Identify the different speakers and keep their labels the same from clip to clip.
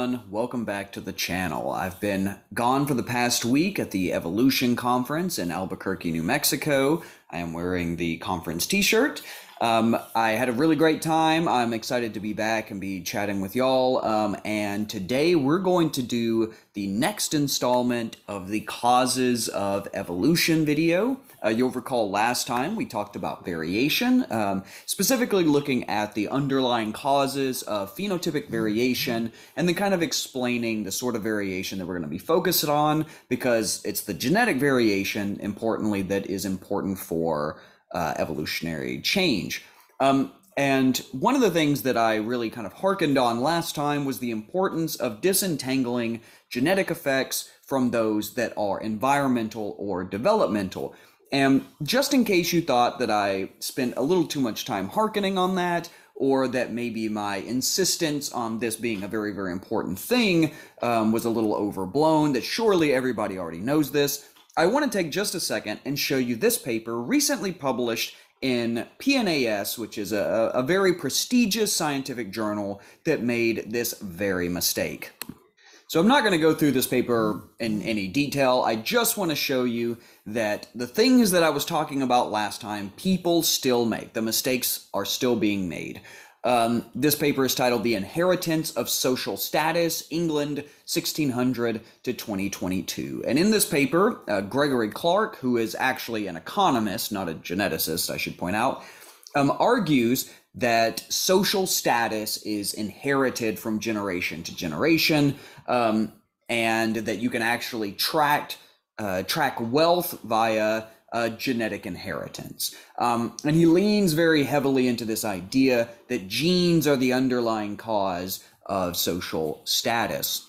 Speaker 1: everyone, welcome back to the channel. I've been gone for the past week at the Evolution Conference in Albuquerque, New Mexico. I am wearing the conference t-shirt. I had a really great time. I'm excited to be back and be chatting with y'all. And today we're going to do the next installment of the Causes of Evolution video. You'll recall last time we talked about variation, specifically looking at the underlying causes of phenotypic variation, and then kind of explaining the sort of variation that we're going to be focused on, because it's the genetic variation, importantly, that is important for evolutionary change. And one of the things that I really kind of hearkened on last time was the importance of disentangling genetic effects from those that are environmental or developmental. And just in case you thought that I spent a little too much time hearkening on that, or that maybe my insistence on this being a very, very important thing was a little overblown, that surely everybody already knows this, I want to take just a second and show you this paper recently published in PNAS, which is a very prestigious scientific journal that made this very mistake. So I'm not going to go through this paper in any detail. I just want to show you that the things that I was talking about last time, people still make. The mistakes are still being made. This paper is titled The Inheritance of Social Status, England, 1600 to 2022. And in this paper, Gregory Clark, who is actually an economist, not a geneticist, I should point out, argues that social status is inherited from generation to generation, and that you can actually track wealth via genetic inheritance. And he leans very heavily into this idea that genes are the underlying cause of social status.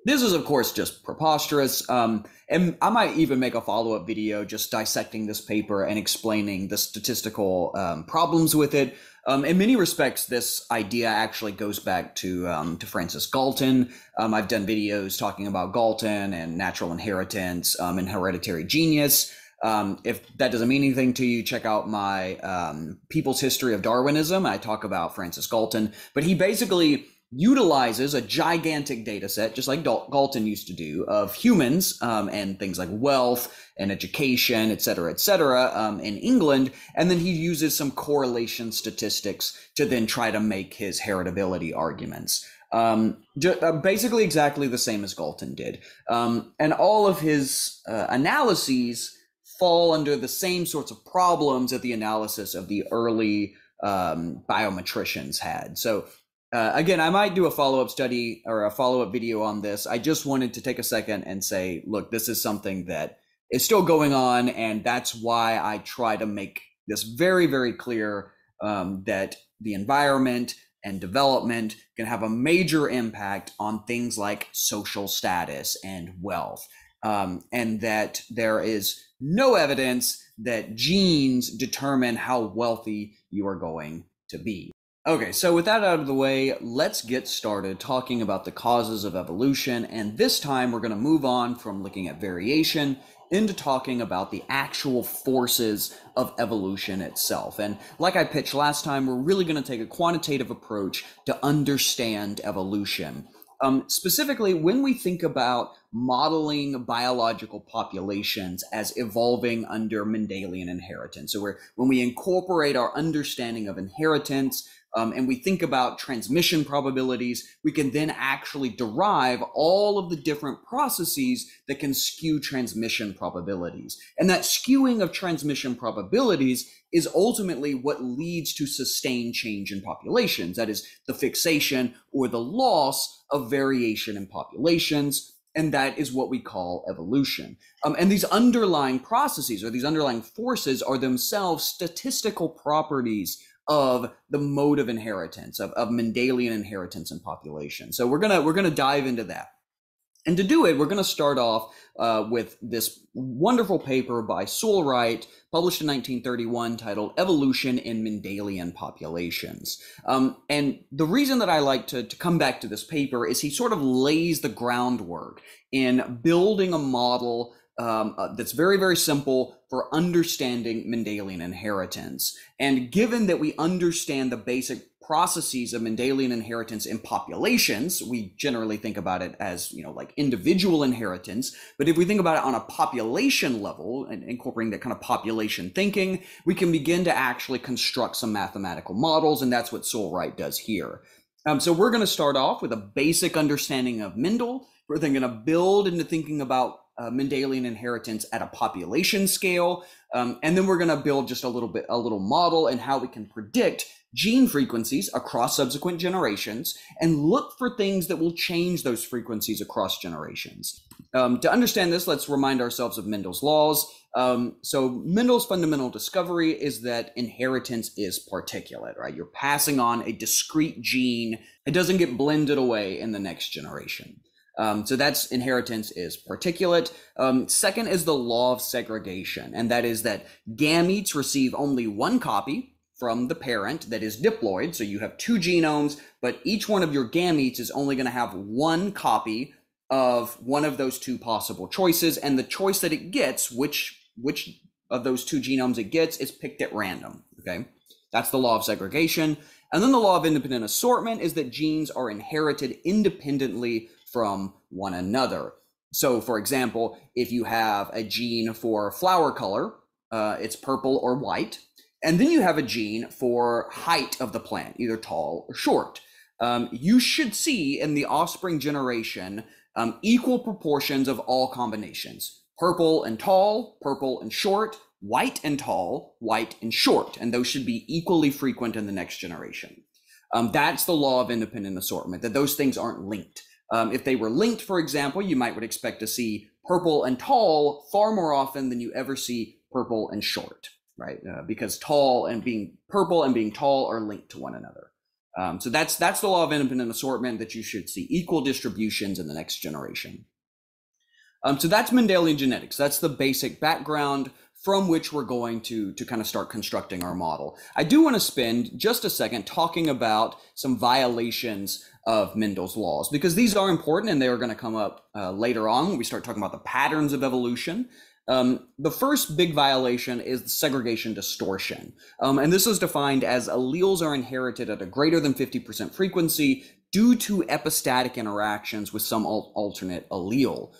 Speaker 1: This is, of course, just preposterous, and I might even make a follow-up video just dissecting this paper and explaining the statistical problems with it. In many respects, this idea actually goes back to Francis Galton. I've done videos talking about Galton and natural inheritance and hereditary genius. If that doesn't mean anything to you, check out my People's History of Darwinism. I talk about Francis Galton, but he basically utilizes a gigantic data set, just like Galton used to do, of humans and things like wealth and education, et cetera, in England. And then he uses some correlation statistics to then try to make his heritability arguments. Basically exactly the same as Galton did. And all of his analyses fall under the same sorts of problems that the analysis of the early biometricians had. So again, I might do a follow-up study or a follow-up video on this. I just wanted to take a second and say, look, this is something that is still going on, and that's why I try to make this very, very clear that the environment and development can have a major impact on things like social status and wealth, and that there is no evidence that genes determine how wealthy you are going to be. Okay, so with that out of the way, let's get started talking about the causes of evolution. And this time we're going to move on from looking at variation into talking about the actual forces of evolution itself. And like I pitched last time, we're really going to take a quantitative approach to understand evolution. Specifically, when we think about modeling biological populations as evolving under Mendelian inheritance, so when we incorporate our understanding of inheritance and we think about transmission probabilities, we can then actually derive all of the different processes that can skew transmission probabilities. And that skewing of transmission probabilities is ultimately what leads to sustained change in populations. That is the fixation or the loss of variation in populations. And that is what we call evolution. And these underlying processes or these underlying forces are themselves statistical properties of the mode of inheritance, of Mendelian inheritance in population. So we're gonna dive into that. And to do it, we're going to start off with this wonderful paper by Sewell Wright, published in 1931, titled Evolution in Mendelian Populations. And the reason that I like to come back to this paper is he sort of lays the groundwork in building a model that's very, very simple for understanding Mendelian inheritance. And given that we understand the basic processes of Mendelian inheritance in populations, we generally think about it as, like individual inheritance. But if we think about it on a population level and incorporating that kind of population thinking, we can begin to actually construct some mathematical models. And that's what Soulwright does here. So we're going to start off with a basic understanding of Mendel. We're then going to build into thinking about Mendelian inheritance at a population scale. And then we're going to build just a little model and how we can predict gene frequencies across subsequent generations and look for things that will change those frequencies across generations. To understand this, let's remind ourselves of Mendel's laws. So Mendel's fundamental discovery is that inheritance is particulate, right? You're passing on a discrete gene. It doesn't get blended away in the next generation. So that's inheritance is particulate. Second is the law of segregation, and that is that gametes receive only one copy from the parent that is diploid. So you have two genomes, but each one of your gametes is only going to have one copy of one of those two possible choices, and the choice that it gets, which of those two genomes it gets, is picked at random. Okay, that's the law of segregation. And then the law of independent assortment is that genes are inherited independently from one another. So for example, if you have a gene for flower color, it's purple or white, and then you have a gene for height of the plant, either tall or short. You should see in the offspring generation equal proportions of all combinations: purple and tall, purple and short, white and tall, white and short, and those should be equally frequent in the next generation. That's the law of independent assortment, that those things aren't linked. If they were linked, for example, you would expect to see purple and tall far more often than you ever see purple and short, right? Because tall and being purple and being tall are linked to one another. So that's the law of independent assortment, that you should see equal distributions in the next generation. So that's Mendelian genetics. That's the basic background from which we're going to kind of start constructing our model. I do want to spend just a second talking about some violations of Mendel's laws, because these are important and they are going to come up later on when we start talking about the patterns of evolution. The first big violation is the segregation distortion. And this is defined as alleles are inherited at a greater than 50% frequency due to epistatic interactions with some alternate allele.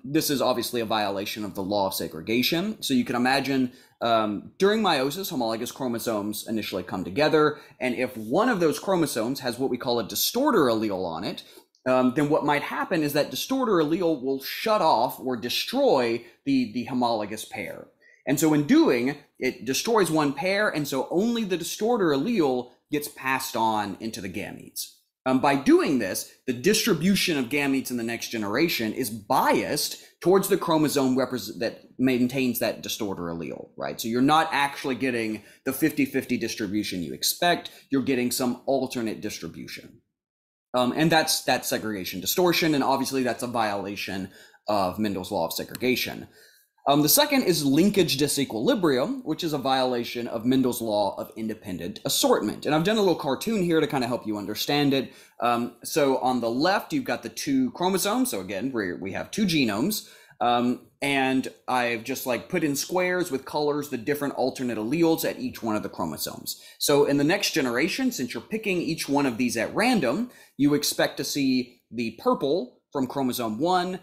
Speaker 1: This is obviously a violation of the law of segregation. So you can imagine during meiosis, homologous chromosomes initially come together. And if one of those chromosomes has what we call a distorter allele on it, then what might happen is that distorter allele will shut off or destroy the homologous pair. And so in doing, it destroys one pair, and so only the distorter allele gets passed on into the gametes. By doing this, the distribution of gametes in the next generation is biased towards the chromosome that maintains that distorter allele, right? So you're not actually getting the 50-50 distribution you expect, you're getting some alternate distribution. And that's segregation distortion, and obviously that's a violation of Mendel's law of segregation. The second is linkage disequilibrium, which is a violation of Mendel's law of independent assortment. And I've done a little cartoon here to kind of help you understand it. So on the left, you've got the two chromosomes. So again, we have two genomes. And I've just put in squares with colors the different alternate alleles at each one of the chromosomes. So in the next generation, since you're picking each one of these at random, you expect to see the purple from chromosome 1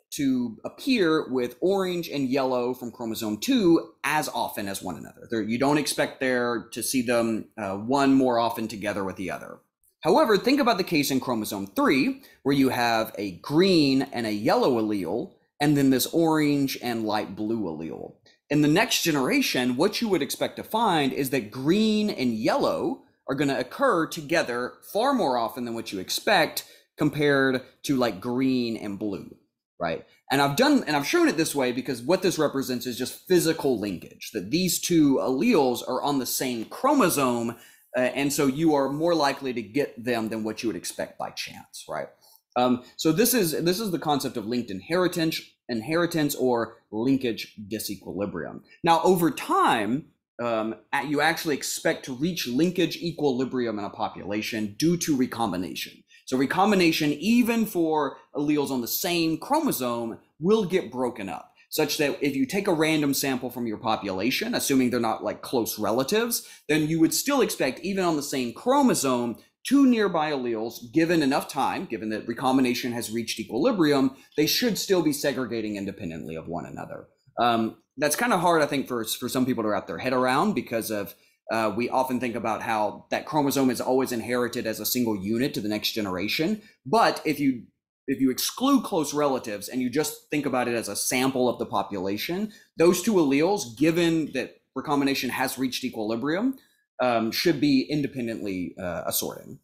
Speaker 1: to appear with orange and yellow from chromosome 2 as often as one another. You don't expect there to see them one more often together with the other. However, think about the case in chromosome 3, where you have a green and a yellow allele, and then this orange and light blue allele. In the next generation, what you would expect to find is that green and yellow are going to occur together far more often than what you expect, compared to green and blue. Right. And I've shown it this way because what this represents is just physical linkage, that these two alleles are on the same chromosome. And so you are more likely to get them than what you would expect by chance. Right. So this is the concept of linked inheritance or linkage disequilibrium. Now, over time, you actually expect to reach linkage equilibrium in a population due to recombination. So recombination, even for alleles on the same chromosome, will get broken up. such that if you take a random sample from your population, assuming they're not like close relatives, then you would still expect, even on the same chromosome, two nearby alleles, given enough time, given that recombination has reached equilibrium, they should still be segregating independently of one another. That's kind of hard, I think, for some people to wrap their head around, because of we often think about how that chromosome is always inherited as a single unit to the next generation. But if you exclude close relatives and you just think about it as a sample of the population, those two alleles, given that recombination has reached equilibrium, should be independently assorting.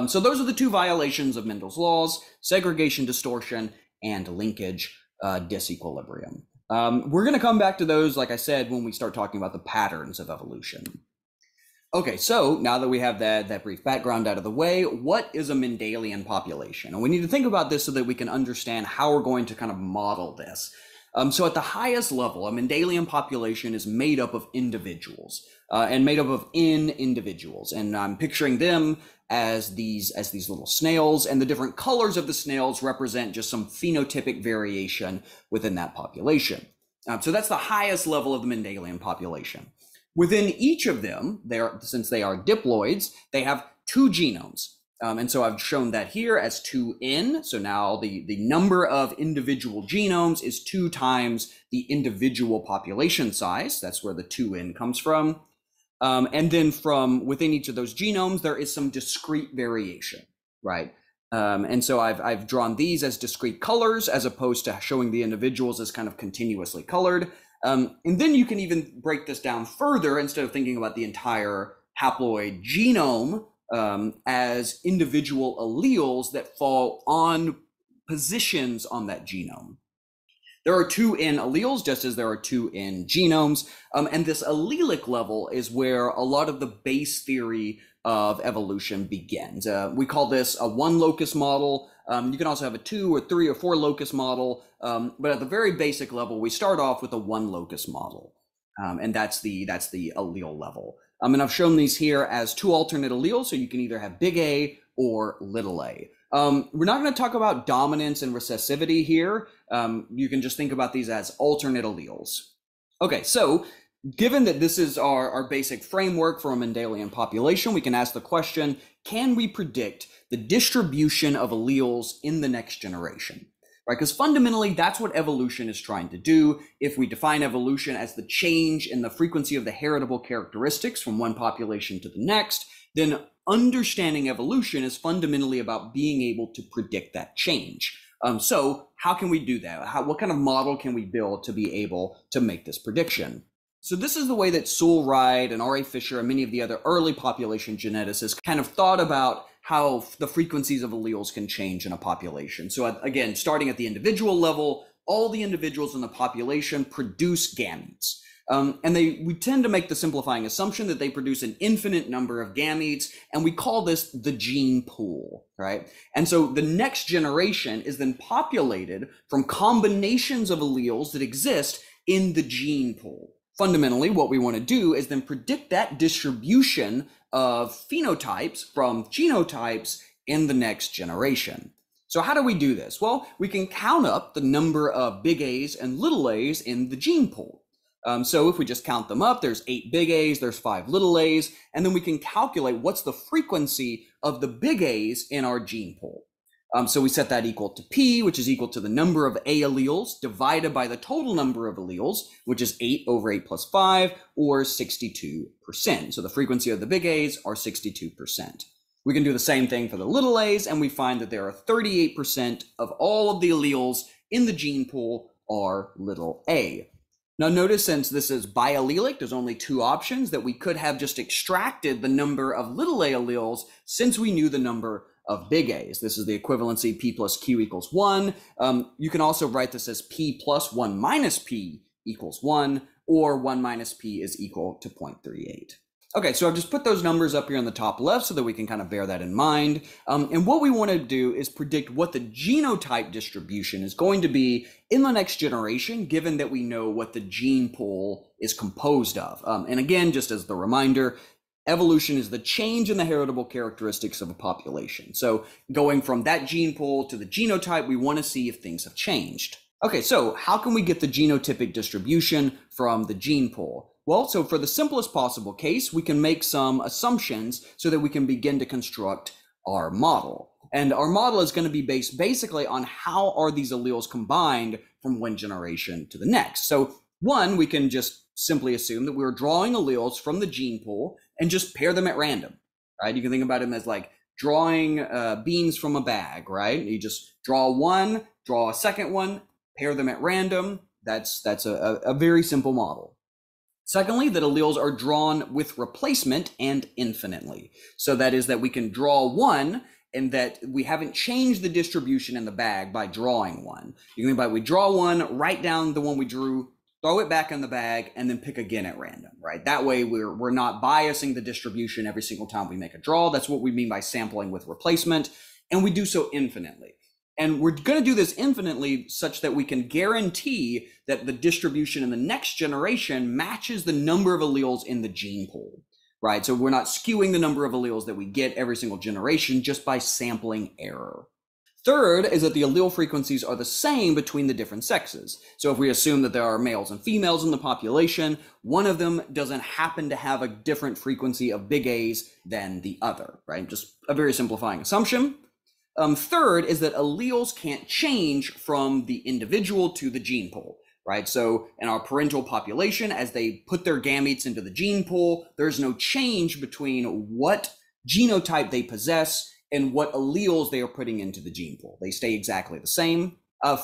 Speaker 1: So those are the two violations of Mendel's laws: segregation distortion and linkage disequilibrium. We're going to come back to those, like I said, when we start talking about the patterns of evolution. Okay, so now that we have that brief background out of the way, what is a Mendelian population? And we need to think about this so that we can understand how we're going to kind of model this. So at the highest level, a Mendelian population is made up of individuals, and made up of N individuals. And I'm picturing them as these little snails, and the different colors of the snails represent just some phenotypic variation within that population. So that's the highest level of the Mendelian population. Within each of them, since they are diploids, they have two genomes. And so I've shown that here as 2n. So now the number of individual genomes is 2 times the individual population size. That's where the 2n comes from. And then from within each of those genomes, there is some discrete variation, right? And so I've drawn these as discrete colors as opposed to showing the individuals as kind of continuously colored. And then you can even break this down further, instead of thinking about the entire haploid genome as individual alleles that fall on positions on that genome. There are 2n alleles, just as there are 2n genomes. And this allelic level is where a lot of the base theory of evolution begins. We call this a one locus model. You can also have a 2 or 3 or 4 locus model. But at the very basic level, we start off with a one locus model. And that's the allele level. And I've shown these here as 2 alternate alleles, so you can either have big A or little a. We're not going to talk about dominance and recessivity here. You can just think about these as alternate alleles. Okay, so given that this is our basic framework for a Mendelian population, we can ask the question, can we predict the distribution of alleles in the next generation? Right, because fundamentally, that's what evolution is trying to do. If we define evolution as the change in the frequency of the heritable characteristics from one population to the next, then understanding evolution is fundamentally about being able to predict that change. So how can we do that? What kind of model can we build to be able to make this prediction? So this is the way that Sewell Wright and R.A. Fisher and many of the other early population geneticists kind of thought about how the frequencies of alleles can change in a population. So again, starting at the individual level, all the individuals in the population produce gametes. And we tend to make the simplifying assumption that they produce an infinite number of gametes, and we call this the gene pool, right? And so the next generation is then populated from combinations of alleles that exist in the gene pool. Fundamentally, what we want to do is then predict that distribution of phenotypes from genotypes in the next generation. So how do we do this? Well, we can count up the number of big A's and little a's in the gene pool. So if we just count them up, there's 8 big A's, there's 5 little a's, and then we can calculate what's the frequency of the big A's in our gene pool. So we set that equal to P, which is equal to the number of A alleles divided by the total number of alleles, which is 8 over 8 plus 5, or 62%. So the frequency of the big A's are 62%. We can do the same thing for the little a's, and we find that there are 38% of all of the alleles in the gene pool are little a. Now notice, since this is biallelic, there's only 2 options, that we could have just extracted the number of little a alleles since we knew the number of big A's. This is the equivalency P plus Q equals 1. You can also write this as P plus 1 minus P equals 1, or 1 minus P is equal to 0.38. Okay, so I've just put those numbers up here on the top left so that we can kind of bear that in mind. And what we want to do is predict what the genotype distribution is going to be in the next generation, given that we know what the gene pool is composed of. And again, just as the reminder, evolution is the change in the heritable characteristics of a population. So going from that gene pool to the genotype, we want to see if things have changed. Okay, so how can we get the genotypic distribution from the gene pool? Well, so for the simplest possible case, we can make some assumptions so that we can begin to construct our model. And our model is going to be based basically on how are these alleles combined from one generation to the next. So one, we can just simply assume that we're drawing alleles from the gene pool and just pair them at random, right? You can think about them as like drawing beans from a bag, right? You just draw one, draw a second one, pair them at random. That's a very simple model. Secondly, that alleles are drawn with replacement and infinitely. So that is that we can draw one and that we haven't changed the distribution in the bag by drawing one. You can think about it, we draw one, write down the one we drew, throw it back in the bag, and then pick again at random, right? That way we're not biasing the distribution every single time we make a draw. That's what we mean by sampling with replacement. And we do so infinitely. And we're going to do this infinitely such that we can guarantee that the distribution in the next generation matches the number of alleles in the gene pool, right? So we're not skewing the number of alleles that we get every single generation just by sampling error. Third is that the allele frequencies are the same between the different sexes. So if we assume that there are males and females in the population, one of them doesn't happen to have a different frequency of big A's than the other, right? Just a very simplifying assumption. Third is that alleles can't change from the individual to the gene pool, right? So in our parental population, as they put their gametes into the gene pool, there's no change between what genotype they possess and what alleles they are putting into the gene pool. They stay exactly the same.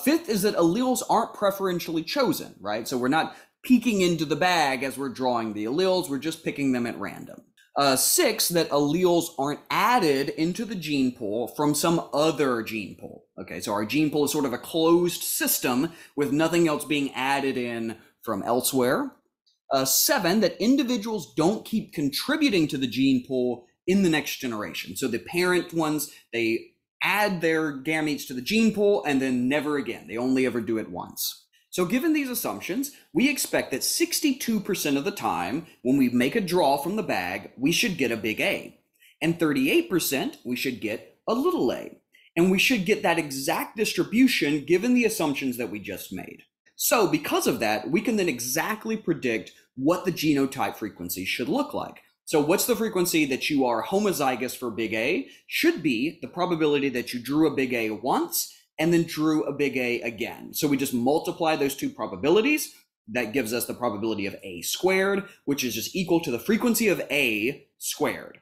Speaker 1: Fifth is that alleles aren't preferentially chosen, right? So we're not peeking into the bag as we're drawing the alleles, we're just picking them at random. Six, that alleles aren't added into the gene pool from some other gene pool. Okay, so our gene pool is sort of a closed system with nothing else being added in from elsewhere. Seven, that individuals don't keep contributing to the gene pool in the next generation. So the parent ones, they add their gametes to the gene pool and then never again. They only ever do it once. So given these assumptions, we expect that 62% of the time when we make a draw from the bag, we should get a big A. And 38% we should get a little a. And we should get that exact distribution given the assumptions that we just made. So because of that, we can then exactly predict what the genotype frequency should look like. So what's the frequency that you are homozygous for big A? Should be the probability that you drew a big A once and then drew a big A again. So we just multiply those two probabilities. That gives us the probability of A squared, which is just equal to the frequency of A squared.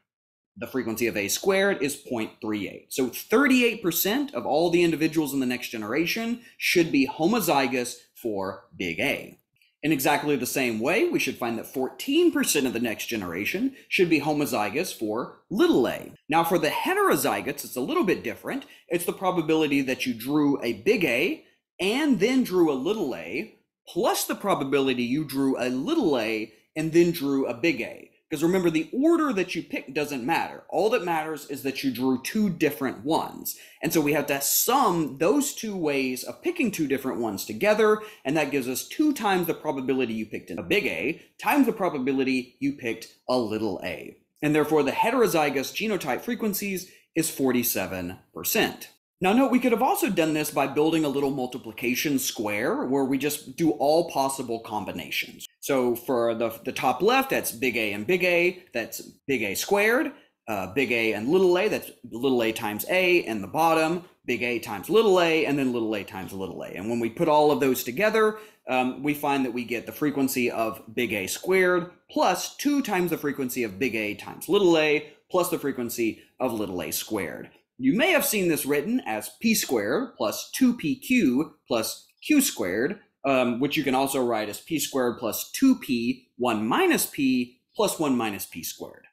Speaker 1: The frequency of A squared is 0.38. So 38% of all the individuals in the next generation should be homozygous for big A. In exactly the same way, we should find that 14% of the next generation should be homozygous for little a. Now for the heterozygotes, it's a little bit different. It's the probability that you drew a big A and then drew a little a, plus the probability you drew a little a and then drew a big A. Because remember, the order that you pick doesn't matter. All that matters is that you drew two different ones. And so we have to sum those two ways of picking two different ones together, and that gives us 2 times the probability you picked a big A times the probability you picked a little a. And therefore, the heterozygous genotype frequencies is 47%. Now note, we could have also done this by building a little multiplication square where we just do all possible combinations. So for the top left, that's big A and big A, that's big A squared, big A and little a, that's little a times A, and the bottom, big A times little a, and then little a times little a. And when we put all of those together, we find that we get the frequency of big A squared plus 2 times the frequency of big A times little a plus the frequency of little a squared. You may have seen this written as p squared plus 2pq plus q squared, which you can also write as p squared plus 2p 1 minus p plus 1 minus p squared.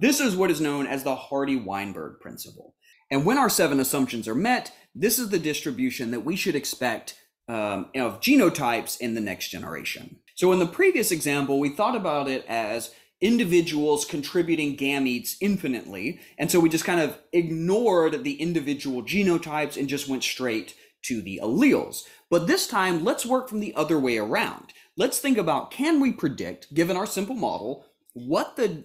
Speaker 1: This is what is known as the Hardy-Weinberg principle. And when our 7 assumptions are met, this is the distribution that we should expect of genotypes in the next generation. So in the previous example, we thought about it as individuals contributing gametes infinitely. And so we just kind of ignored the individual genotypes and just went straight to the alleles. But this time, let's work from the other way around. Let's think about, can we predict, given our simple model, what the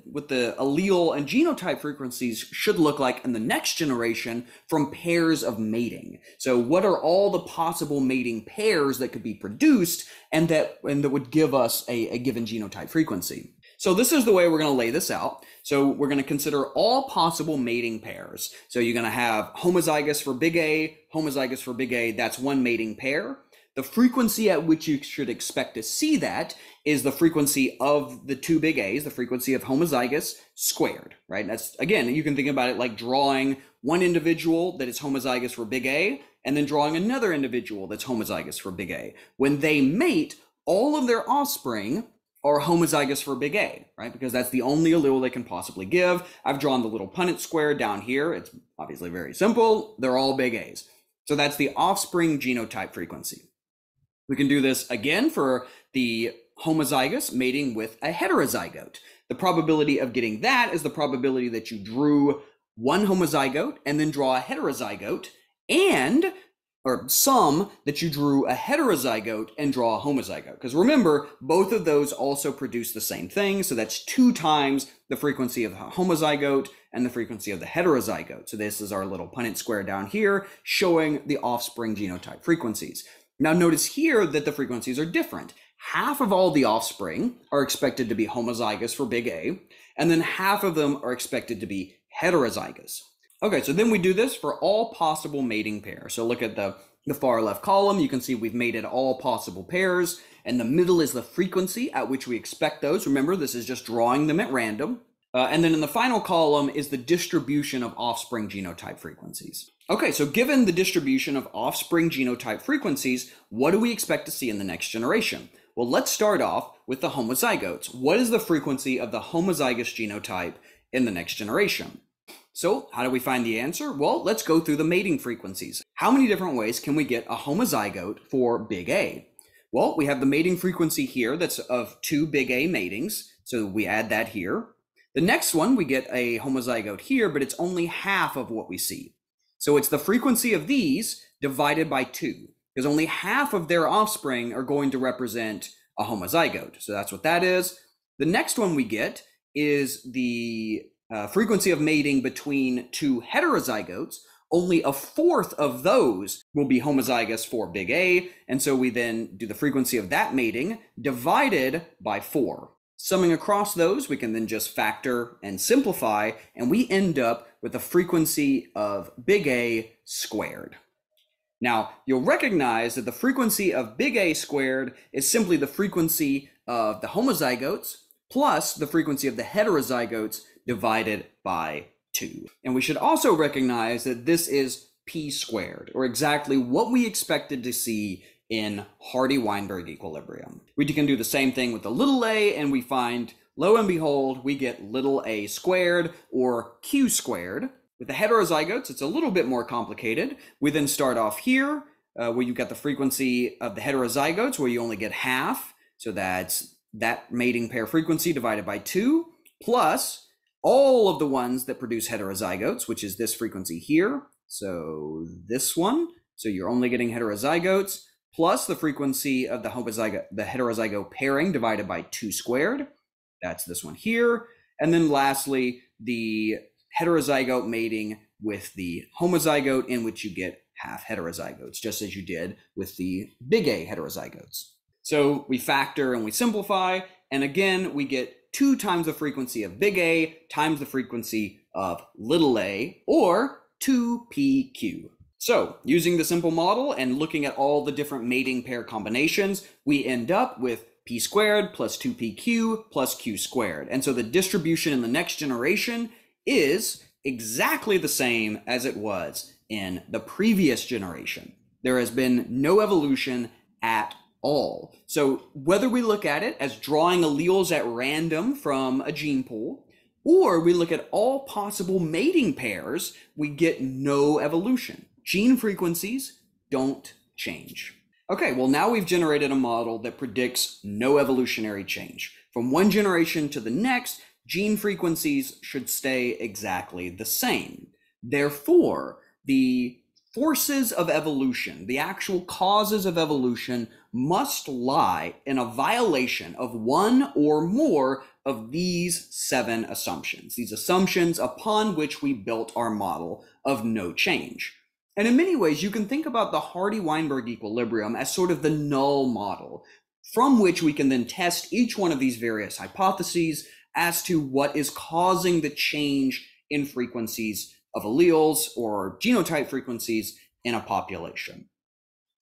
Speaker 1: allele and genotype frequencies should look like in the next generation from pairs of mating. So what are all the possible mating pairs that could be produced and that would give us a given genotype frequency? So this is the way we're going to lay this out. So we're going to consider all possible mating pairs. So you're going to have homozygous for big A, homozygous for big A, that's one mating pair. The frequency at which you should expect to see that is the frequency of the two big A's, the frequency of homozygous squared, right? That's, again, you can think about it like drawing one individual that is homozygous for big A and then drawing another individual that's homozygous for big A. When they mate, all of their offspring are homozygous for big A, right? Because that's the only allele they can possibly give. I've drawn the little Punnett square down here. It's obviously very simple. They're all big A's. So that's the offspring genotype frequency. We can do this again for the homozygous mating with a heterozygote. The probability of getting that is the probability that you drew one homozygote and then draw a heterozygote, and or some that you drew a heterozygote and draw a homozygote. Because remember, both of those also produce the same thing. So that's 2 times the frequency of the homozygote and the frequency of the heterozygote. So this is our little Punnett square down here showing the offspring genotype frequencies. Now notice here that the frequencies are different. Half of all the offspring are expected to be homozygous for big A, and then half of them are expected to be heterozygous. Okay, so then we do this for all possible mating pairs. So look at the far left column. You can see we've mated all possible pairs, and the middle is the frequency at which we expect those. Remember, this is just drawing them at random. And then in the final column is the distribution of offspring genotype frequencies. Okay, so given the distribution of offspring genotype frequencies, what do we expect to see in the next generation? Well, let's start off with the homozygotes. What is the frequency of the homozygous genotype in the next generation? So how do we find the answer? Well, let's go through the mating frequencies. How many different ways can we get a homozygote for big A? Well, we have the mating frequency here that's of 2 big A matings, so we add that here. The next one, we get a homozygote here, but it's only half of what we see. So it's the frequency of these divided by 2, because only half of their offspring are going to represent a homozygote. So that's what that is. The next one we get is the frequency of mating between 2 heterozygotes. Only a fourth of those will be homozygous for big A, and so we then do the frequency of that mating divided by 4. Summing across those, we can then just factor and simplify, and we end up with the frequency of big A squared. Now, you'll recognize that the frequency of big A squared is simply the frequency of the homozygotes plus the frequency of the heterozygotes divided by 2. And we should also recognize that this is p squared, or exactly what we expected to see in Hardy-Weinberg equilibrium. We can do the same thing with the little a, and we find, lo and behold, we get little a squared, or q squared. With the heterozygotes, it's a little bit more complicated. We then start off here, where you've got the frequency of the heterozygotes, where you only get half. So that's that mating pair frequency divided by 2, plus all of the ones that produce heterozygotes, which is this frequency here. So this one, so you're only getting heterozygotes, plus the frequency of the heterozygote pairing divided by 2 squared. That's this one here. And then lastly, the heterozygote mating with the homozygote, in which you get half heterozygotes, just as you did with the big A heterozygotes. So we factor and we simplify, and again, we get 2 times the frequency of big A times the frequency of little a, or 2pq. So using the simple model and looking at all the different mating pair combinations, we end up with p squared plus 2pq plus q squared. And so the distribution in the next generation is exactly the same as it was in the previous generation. There has been no evolution at all. So whether we look at it as drawing alleles at random from a gene pool, or we look at all possible mating pairs, we get no evolution. Gene frequencies don't change. Okay, well now we've generated a model that predicts no evolutionary change. From one generation to the next, gene frequencies should stay exactly the same. Therefore, the forces of evolution, the actual causes of evolution, must lie in a violation of one or more of these 7 assumptions, these assumptions upon which we built our model of no change. And in many ways, you can think about the Hardy-Weinberg equilibrium as sort of the null model, from which we can then test each one of these various hypotheses as to what is causing the change in frequencies of alleles or genotype frequencies in a population.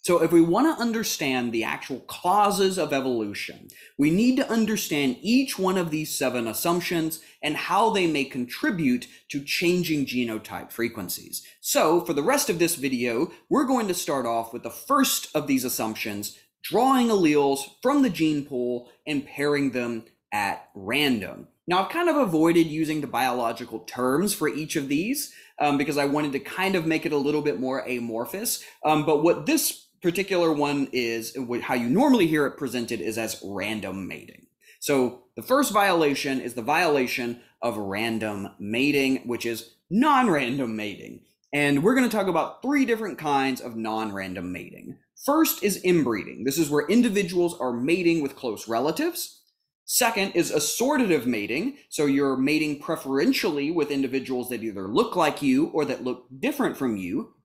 Speaker 1: So if we want to understand the actual causes of evolution, we need to understand each one of these 7 assumptions and how they may contribute to changing genotype frequencies. So for the rest of this video, we're going to start off with the first of these assumptions, drawing alleles from the gene pool and pairing them at random. Now, I've kind of avoided using the biological terms for each of these because I wanted to kind of make it a little bit more amorphous. But what this particular one is, how you normally hear it presented, is as random mating. So the first violation is the violation of random mating, which is non-random mating. And we're going to talk about 3 different kinds of non-random mating. First is inbreeding. This is where individuals are mating with close relatives. Second is assortative mating. So you're mating preferentially with individuals that either look like you or that look different from you.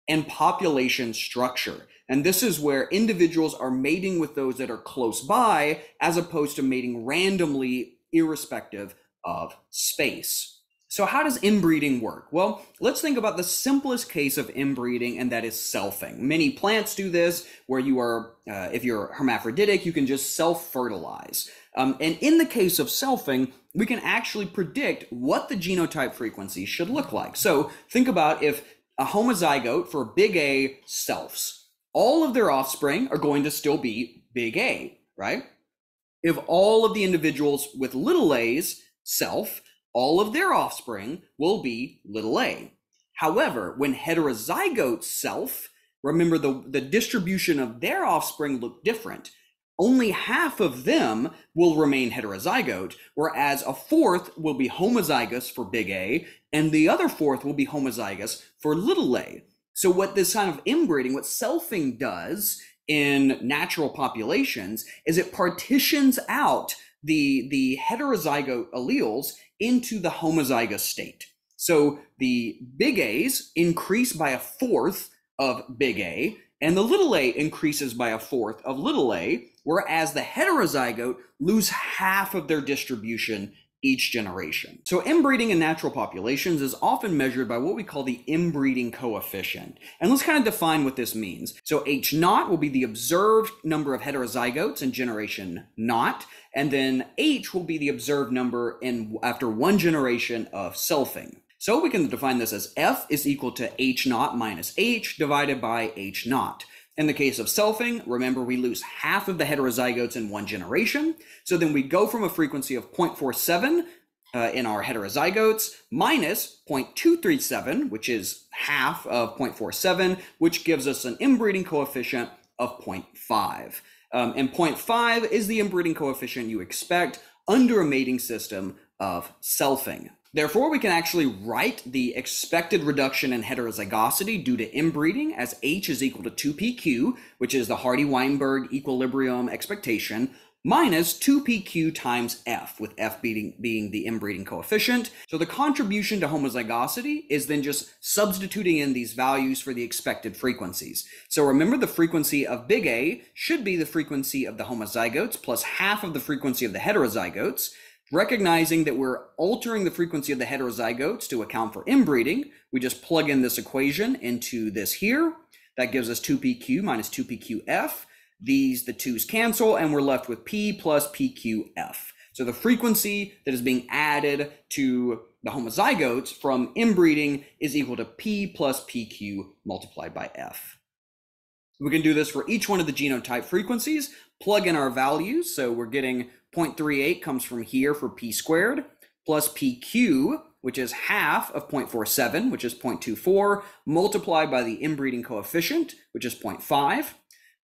Speaker 1: And population structure. And this is where individuals are mating with those that are close by, as opposed to mating randomly, irrespective of space. So how does inbreeding work? Well, let's think about the simplest case of inbreeding, and that is selfing. Many plants do this, where you are, if you're hermaphroditic, you can just self-fertilize. And in the case of selfing, we can actually predict what the genotype frequency should look like. So think about if a homozygote for big A selfs, all of their offspring are going to still be big A, right? If all of the individuals with little a's self, all of their offspring will be little a. However, when heterozygotes self, remember the distribution of their offspring look different. Only half of them will remain heterozygote, whereas a fourth will be homozygous for big A, and the other fourth will be homozygous for little a. So what this kind of inbreeding, what selfing does in natural populations, is it partitions out the heterozygote alleles into the homozygous state. So the big A's increase by a fourth of big A, and the little a increases by a fourth of little a, whereas the heterozygote lose half of their distribution each generation. So inbreeding in natural populations is often measured by what we call the inbreeding coefficient. And let's kind of define what this means. So H naught will be the observed number of heterozygotes in generation naught, and then H will be the observed number after 1 generation of selfing. So we can define this as F is equal to H naught minus H divided by H naught. In the case of selfing, remember we lose half of the heterozygotes in 1 generation. So then we go from a frequency of 0.47 in our heterozygotes minus 0.237, which is half of 0.47, which gives us an inbreeding coefficient of 0.5. And 0.5 is the inbreeding coefficient you expect under a mating system of selfing. Therefore, we can actually write the expected reduction in heterozygosity due to inbreeding as H is equal to 2pq, which is the Hardy-Weinberg Equilibrium expectation, minus 2pq times F, with F being the inbreeding coefficient. So the contribution to homozygosity is then just substituting in these values for the expected frequencies. So remember, the frequency of big A should be the frequency of the homozygotes plus half of the frequency of the heterozygotes. Recognizing that we're altering the frequency of the heterozygotes to account for inbreeding, we just plug in this equation into this here. That gives us 2pq minus 2pqf. The 2's cancel, and we're left with p plus pqf. So the frequency that is being added to the homozygotes from inbreeding is equal to p plus pq multiplied by f. We can do this for each one of the genotype frequencies, plug in our values. So we're getting 0.38 comes from here for p squared, plus pq, which is half of 0.47, which is 0.24, multiplied by the inbreeding coefficient, which is 0.5.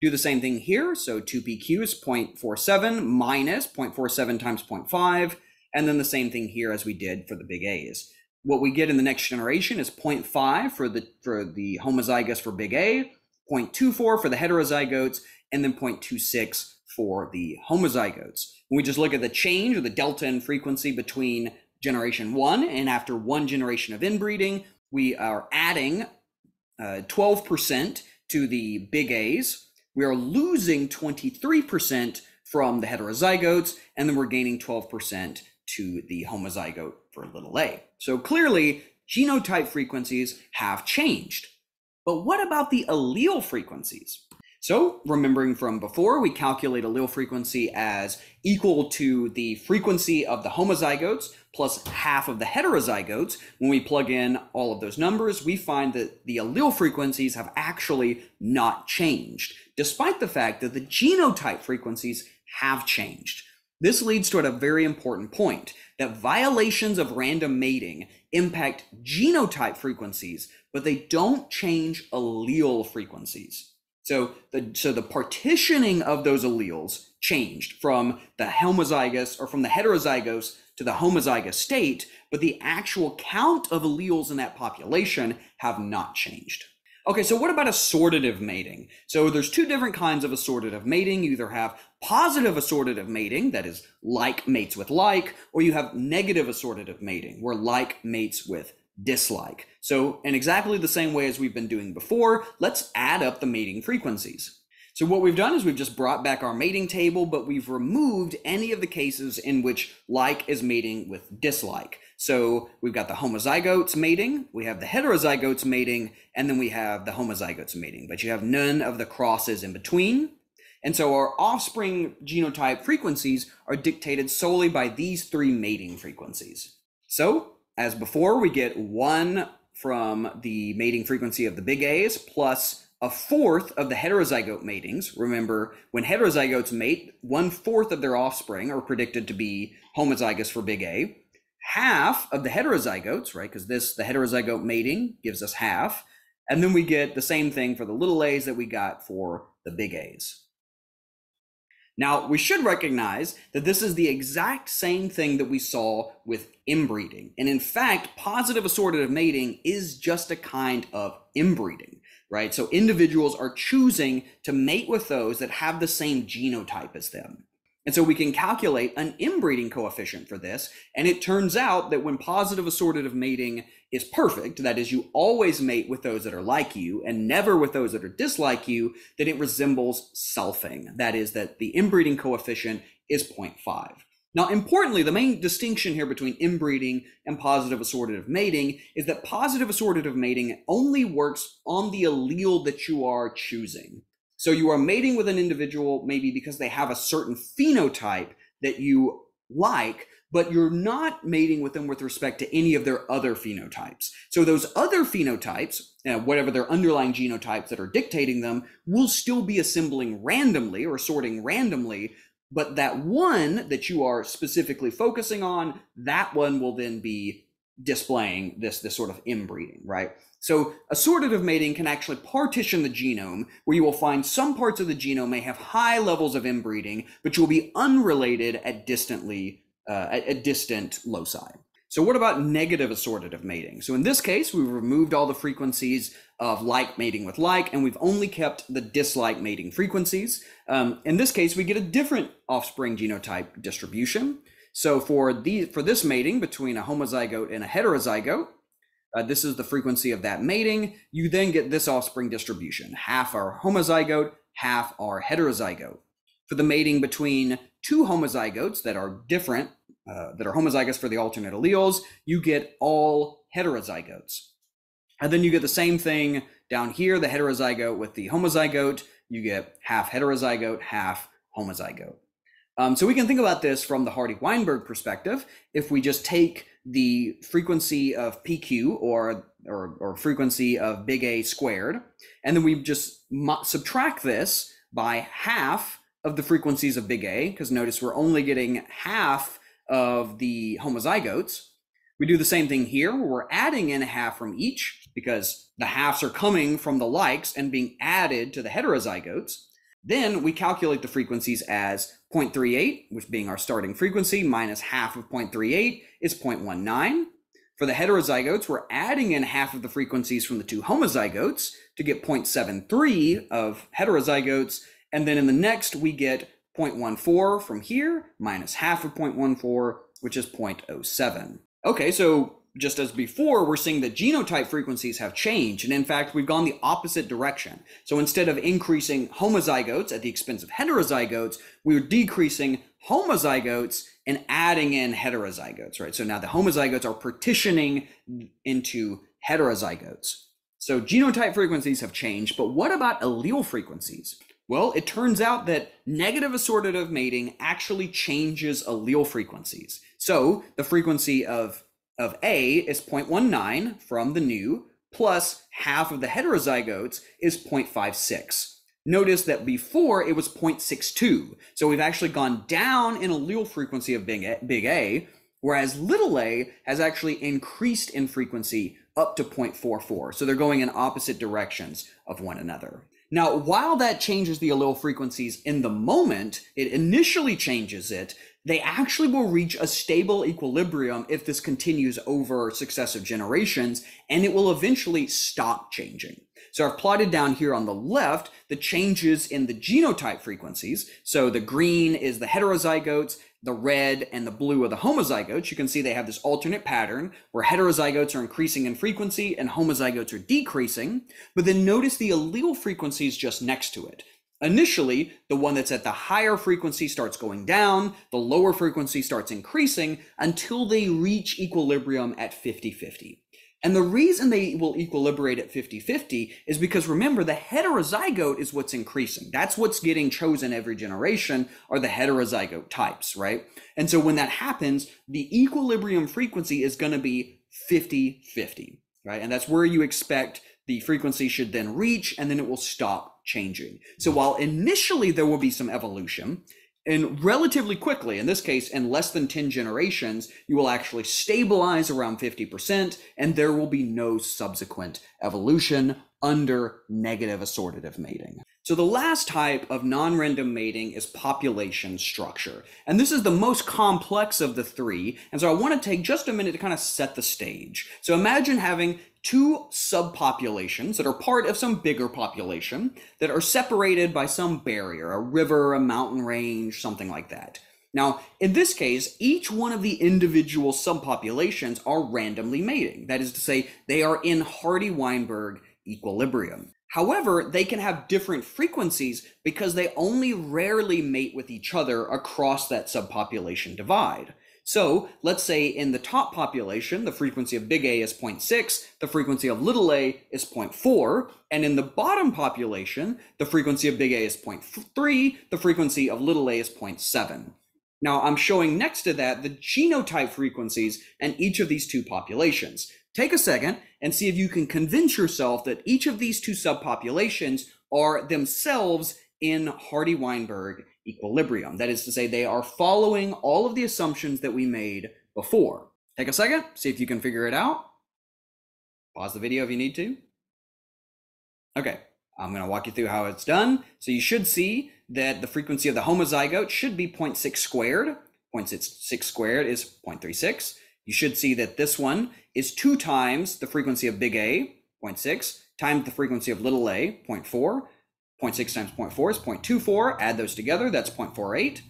Speaker 1: Do the same thing here. So 2pq is 0.47 minus 0.47 times 0.5, and then the same thing here as we did for the big A's. What we get in the next generation is 0.5 for the homozygous for big A, 0.24 for the heterozygotes, and then 0.26 for the homozygotes. When we just look at the change or the delta in frequency between generation 1 and after one generation of inbreeding, we are adding 12% to the big A's. We are losing 23% from the heterozygotes, and then we're gaining 12% to the homozygote for little a. So clearly, genotype frequencies have changed. But what about the allele frequencies? So remembering from before, we calculate allele frequency as equal to the frequency of the homozygotes plus half of the heterozygotes. When we plug in all of those numbers, we find that the allele frequencies have actually not changed, despite the fact that the genotype frequencies have changed. This leads to a very important point, that violations of random mating impact genotype frequencies, but they don't change allele frequencies. So the partitioning of those alleles changed from the homozygous or from the heterozygous to the homozygous state, but the actual count of alleles in that population have not changed. Okay, so what about assortative mating? So there's two different kinds of assortative mating. You either have positive assortative mating, that is like mates with like, or you have negative assortative mating, where like mates with dislike. So in exactly the same way as we've been doing before, let's add up the mating frequencies. So what we've done is we've just brought back our mating table, but we've removed any of the cases in which like is mating with dislike. So we've got the homozygotes mating, we have the heterozygotes mating, and then we have the homozygotes mating, but you have none of the crosses in between. And so our offspring genotype frequencies are dictated solely by these three mating frequencies. So as before, we get 1 from the mating frequency of the big A's plus a fourth of the heterozygote matings. Remember, when heterozygotes mate, 1/4 of their offspring are predicted to be homozygous for big A. Half of the heterozygotes, right? Because the heterozygote mating gives us half. And then we get the same thing for the little a's that we got for the big A's. Now, we should recognize that this is the exact same thing that we saw with inbreeding. And in fact, positive assortative mating is just a kind of inbreeding, right? So individuals are choosing to mate with those that have the same genotype as them. And so we can calculate an inbreeding coefficient for this. And it turns out that when positive assortative mating is perfect, that is, you always mate with those that are like you and never with those that are dislike you, then it resembles selfing. That is, that the inbreeding coefficient is 0.5. Now, importantly, the main distinction here between inbreeding and positive assortative mating is that positive assortative mating only works on the allele that you are choosing. So you are mating with an individual maybe because they have a certain phenotype that you like, but you're not mating with them with respect to any of their other phenotypes. So those other phenotypes, whatever their underlying genotypes that are dictating them, will still be assembling randomly or sorting randomly, but that one that you are specifically focusing on, that one will then be displaying this sort of inbreeding, right? So assortative mating can actually partition the genome, where you will find some parts of the genome may have high levels of inbreeding, but you will be unrelated at distant loci. So what about negative assortative mating? So in this case, we've removed all the frequencies of like mating with like, and we've only kept the dislike mating frequencies. In this case, we get a different offspring genotype distribution. So for this mating between a homozygote and a heterozygote, this is the frequency of that mating. You then get this offspring distribution. Half are homozygote, half are heterozygote. For the mating between two homozygotes that are different, that are homozygous for the alternate alleles, you get all heterozygotes. And then you get the same thing down here, the heterozygote with the homozygote. You get half heterozygote, half homozygote. So we can think about this from the Hardy-Weinberg perspective. If we just take the frequency of PQ or frequency of big A squared, and then we just subtract this by half of the frequencies of big A, because notice we're only getting half of the homozygotes. We do the same thing here, where we're adding in a half from each, because the halves are coming from the likes and being added to the heterozygotes. Then we calculate the frequencies as 0.38, which being our starting frequency, minus half of 0.38 is 0.19. For the heterozygotes, we're adding in half of the frequencies from the two homozygotes to get 0.73 of heterozygotes. And then in the next, we get 0.14 from here minus half of 0.14, which is 0.07. Okay, so just as before, we're seeing that genotype frequencies have changed, and in fact, we've gone the opposite direction. So instead of increasing homozygotes at the expense of heterozygotes, we're decreasing homozygotes and adding in heterozygotes, right? So now the homozygotes are partitioning into heterozygotes. So genotype frequencies have changed, but what about allele frequencies? Well, it turns out that negative assortative mating actually changes allele frequencies. So the frequency of A is 0.19 from the new, plus half of the heterozygotes is 0.56. Notice that before it was 0.62. So we've actually gone down in allele frequency of big A, whereas little a has actually increased in frequency up to 0.44. So they're going in opposite directions of one another. Now, while that changes the allele frequencies in the moment, it initially changes it, they actually will reach a stable equilibrium if this continues over successive generations, and it will eventually stop changing. So I've plotted down here on the left the changes in the genotype frequencies. So the green is the heterozygotes, the red and the blue are the homozygotes. You can see they have this alternate pattern where heterozygotes are increasing in frequency and homozygotes are decreasing. But then notice the allele frequencies just next to it. Initially, the one that's at the higher frequency starts going down, the lower frequency starts increasing until they reach equilibrium at 50-50. And the reason they will equilibrate at 50-50 is because, remember, the heterozygote is what's increasing. That's what's getting chosen every generation, are the heterozygote types, right? And so when that happens, the equilibrium frequency is going to be 50-50, right? And that's where you expect the frequency should then reach, and then it will stop changing. So while initially there will be some evolution, and relatively quickly, in this case, in less than 10 generations, you will actually stabilize around 50%, and there will be no subsequent evolution under negative assortative mating. So the last type of non-random mating is population structure. And this is the most complex of the three. And so I want to take just a minute to kind of set the stage. So imagine having two subpopulations that are part of some bigger population that are separated by some barrier, a river, a mountain range, something like that. Now, in this case, each one of the individual subpopulations are randomly mating. That is to say, they are in Hardy-Weinberg equilibrium. However, they can have different frequencies because they only rarely mate with each other across that subpopulation divide. So let's say in the top population, the frequency of big A is 0.6, the frequency of little a is 0.4, and in the bottom population, the frequency of big A is 0.3, the frequency of little a is 0.7. Now I'm showing next to that the genotype frequencies in each of these two populations. Take a second and see if you can convince yourself that each of these two subpopulations are themselves in Hardy-Weinberg equilibrium. That is to say, they are following all of the assumptions that we made before. Take a second, see if you can figure it out. Pause the video if you need to. Okay, I'm going to walk you through how it's done. So you should see that the frequency of the homozygote should be 0.6 squared. 0.6 squared is 0.36. You should see that this one is 2 times the frequency of big A, 0.6, times the frequency of little a, 0.4. 0.6 times 0.4 is 0.24. Add those together, that's 0.48.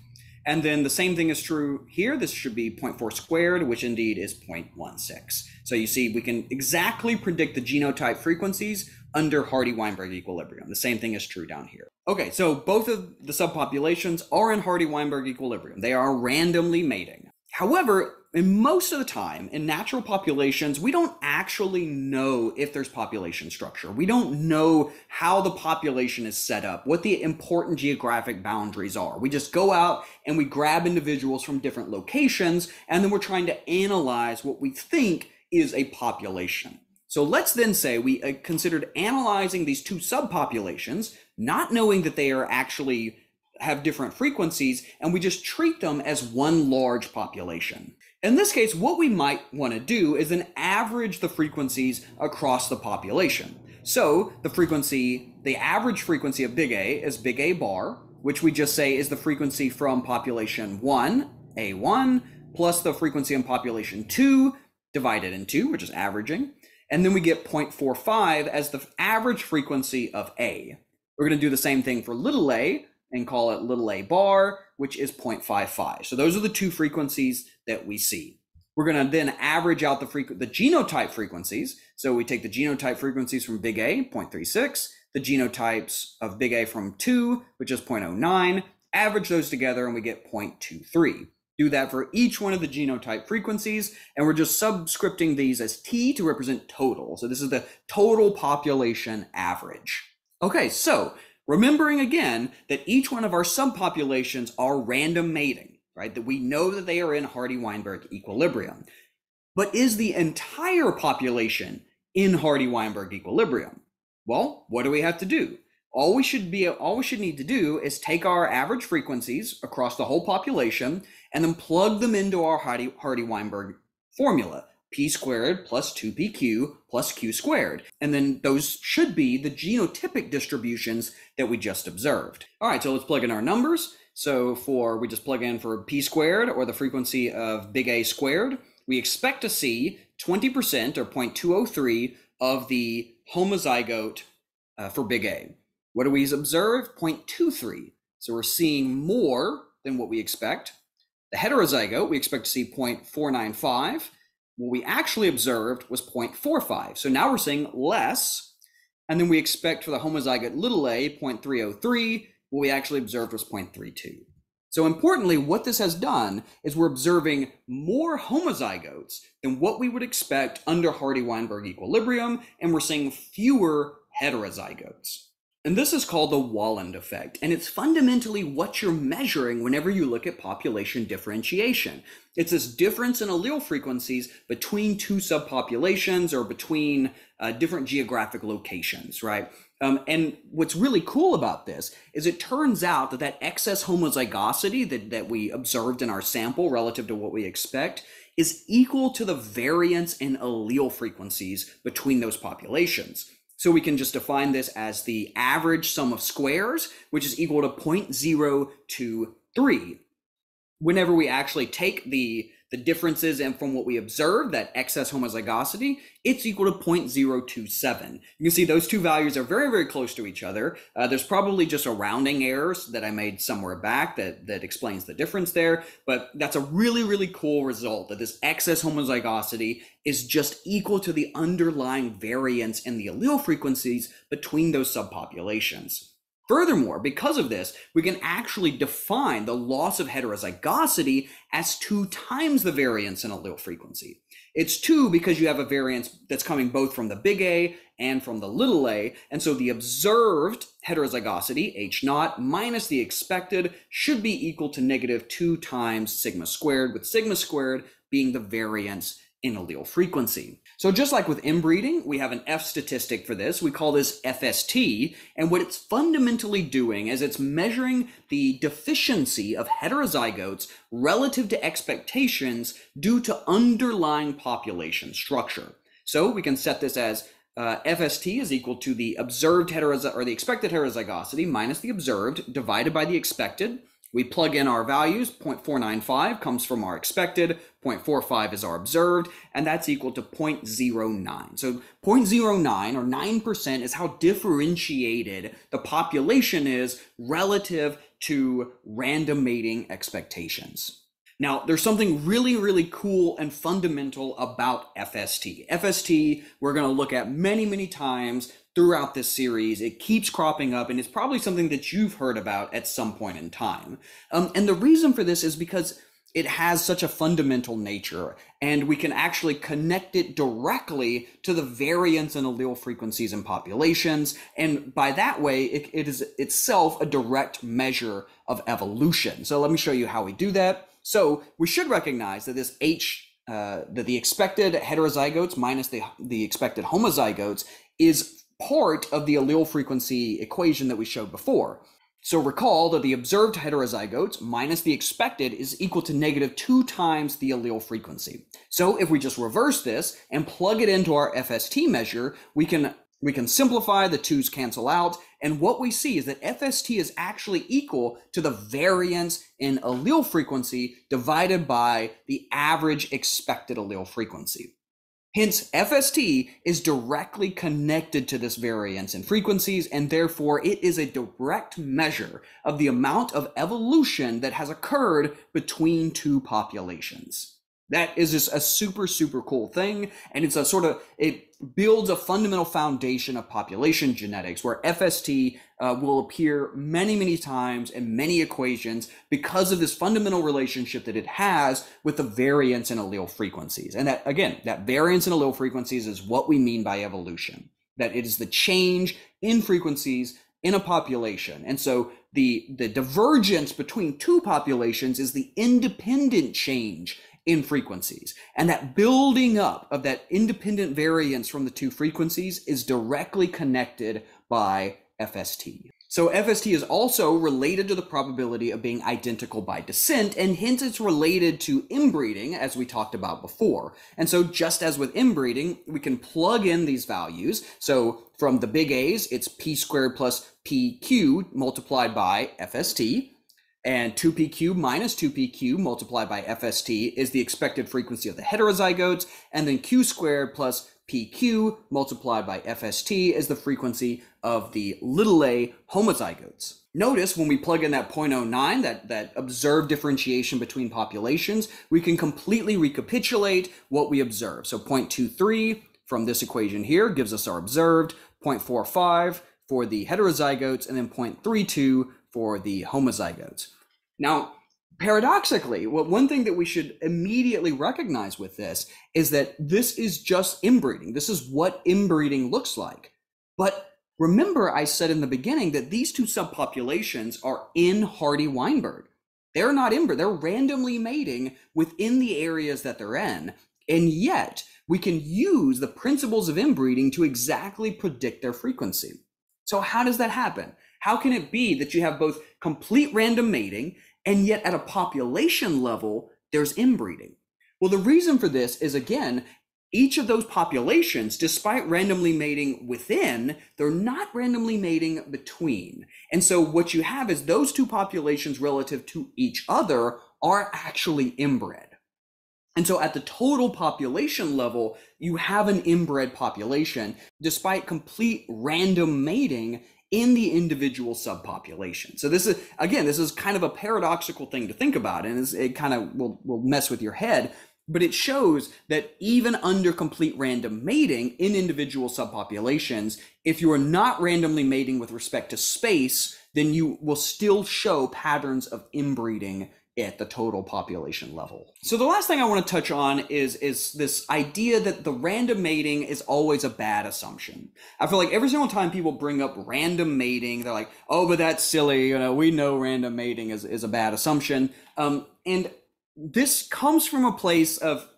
Speaker 1: And then the same thing is true here. This should be 0.4 squared, which indeed is 0.16. So you see, we can exactly predict the genotype frequencies under Hardy-Weinberg equilibrium. The same thing is true down here. Okay, so both of the subpopulations are in Hardy-Weinberg equilibrium. They are randomly mating. However, in most of the time, in natural populations, we don't actually know if there's population structure. We don't know how the population is set up, what the important geographic boundaries are. We just go out and we grab individuals from different locations, and then we're trying to analyze what we think is a population. So let's then say we considered analyzing these two subpopulations, not knowing that they are actually have different frequencies, and we just treat them as one large population. In this case, what we might want to do is then average the frequencies across the population. So the average frequency of big A is big A bar, which we just say is the frequency from population 1, A1, plus the frequency in population 2 divided in 2, which is averaging. And then we get 0.45 as the average frequency of A. We're going to do the same thing for little a. and call it little a bar, which is 0.55. So those are the two frequencies that we see. We're going to then average out the genotype frequencies. So we take the genotype frequencies from big A, 0.36, the genotypes of big A from 2, which is 0.09, average those together, and we get 0.23. Do that for each one of the genotype frequencies, and we're just subscripting these as T to represent total. So this is the total population average. Okay, so remembering again that each one of our subpopulations are random mating, right? That we know that they are in Hardy-Weinberg equilibrium. But is the entire population in Hardy-Weinberg equilibrium? Well, what do we have to do? All we should need to do is take our average frequencies across the whole population and then plug them into our Hardy-Weinberg formula, p squared plus 2pq plus q squared. And then those should be the genotypic distributions that we just observed. All right, so let's plug in our numbers. So we just plug in for p squared, or the frequency of big A squared, we expect to see 20% or 0.203 of the homozygote for big A. What do we observe? 0.23. So we're seeing more than what we expect. The heterozygote, we expect to see 0.495. What we actually observed was 0.45. So now we're seeing less. And then we expect for the homozygote little a, 0.303. What we actually observed was 0.32. So importantly, what this has done is we're observing more homozygotes than what we would expect under Hardy-Weinberg equilibrium, and we're seeing fewer heterozygotes. And this is called the Walland effect, and it's fundamentally what you're measuring whenever you look at population differentiation. It's this difference in allele frequencies between two subpopulations or between different geographic locations, right? And what's really cool about this is it turns out that excess homozygosity that we observed in our sample relative to what we expect is equal to the variance in allele frequencies between those populations. So we can just define this as the average sum of squares, which is equal to 0.023. Whenever we actually take the differences and from what we observed, that excess homozygosity, it's equal to 0.027. You can see those two values are very, very close to each other. There's probably just a rounding error that I made somewhere back that explains the difference there, but that's a really, really cool result, that this excess homozygosity is just equal to the underlying variance in the allele frequencies between those subpopulations. Furthermore, because of this, we can actually define the loss of heterozygosity as 2 times the variance in allele frequency. It's 2 because you have a variance that's coming both from the big A and from the little a, and so the observed heterozygosity, H naught, minus the expected should be equal to -2 times sigma squared, with sigma squared being the variance in allele frequency. So just like with inbreeding, we have an F statistic for this. We call this FST, and what it's fundamentally doing is it's measuring the deficiency of heterozygotes relative to expectations due to underlying population structure. So we can set this as FST is equal to the observed the expected heterozygosity minus the observed divided by the expected. We plug in our values. 0.495 comes from our expected, 0.45 is our observed, and that's equal to 0.09. So 0.09 or 9% is how differentiated the population is relative to random mating expectations. Now, there's something really, really cool and fundamental about FST. FST, we're going to look at many, many times throughout this series. It keeps cropping up, and it's probably something that you've heard about at some point in time. And the reason for this is because it has such a fundamental nature, and we can actually connect it directly to the variance in allele frequencies in populations. And by that way, it is itself a direct measure of evolution. So let me show you how we do that. So we should recognize that this that the expected heterozygotes minus the expected homozygotes is part of the allele frequency equation that we showed before. So recall that the observed heterozygotes minus the expected is equal to -2 times the allele frequency. So if we just reverse this and plug it into our FST measure, we can simplify, the 2's cancel out, and what we see is that FST is actually equal to the variance in allele frequency divided by the average expected allele frequency. Hence, FST is directly connected to this variance in frequencies, and therefore it is a direct measure of the amount of evolution that has occurred between two populations. That is just a super, super cool thing. And it's a sort of, it builds a fundamental foundation of population genetics where FST will appear many, many times in many equations because of this fundamental relationship that it has with the variance in allele frequencies. And that, again, that variance in allele frequencies is what we mean by evolution, that it is the change in frequencies in a population. And so the divergence between two populations is the independent change in frequencies. And that building up of that independent variance from the two frequencies is directly connected by FST. So FST is also related to the probability of being identical by descent, and hence it's related to inbreeding, as we talked about before. And so just as with inbreeding, we can plug in these values. So from the big A's, it's p squared plus pq multiplied by FST. And 2p cubed minus 2p cubed multiplied by FST is the expected frequency of the heterozygotes. And then q squared plus pq multiplied by FST is the frequency of the little a homozygotes. Notice when we plug in that 0.09, that observed differentiation between populations, we can completely recapitulate what we observe. So 0.23 from this equation here gives us our observed, 0.45 for the heterozygotes, and then 0.32 for the homozygotes. Now, paradoxically, one thing that we should immediately recognize with this is that this is just inbreeding. This is what inbreeding looks like. But remember, I said in the beginning that these two subpopulations are in Hardy-Weinberg. They're not inbreeding, they're randomly mating within the areas that they're in. And yet, we can use the principles of inbreeding to exactly predict their frequency. So how does that happen? How can it be that you have both complete random mating and yet at a population level, there's inbreeding? Well, the reason for this is, again, each of those populations, despite randomly mating within, they're not randomly mating between. And so what you have is those two populations relative to each other are actually inbred. And so at the total population level, you have an inbred population despite complete random mating in the individual subpopulation. So this is, again, this is kind of a paradoxical thing to think about, and it kind of will mess with your head, but it shows that even under complete random mating in individual subpopulations, if you are not randomly mating with respect to space, then you will still show patterns of inbreeding at the total population level. So the last thing I want to touch on is this idea that the random mating is always a bad assumption. I feel like every single time people bring up random mating, they're like, oh, but that's silly. You know, we know random mating is a bad assumption. And this comes from a place of,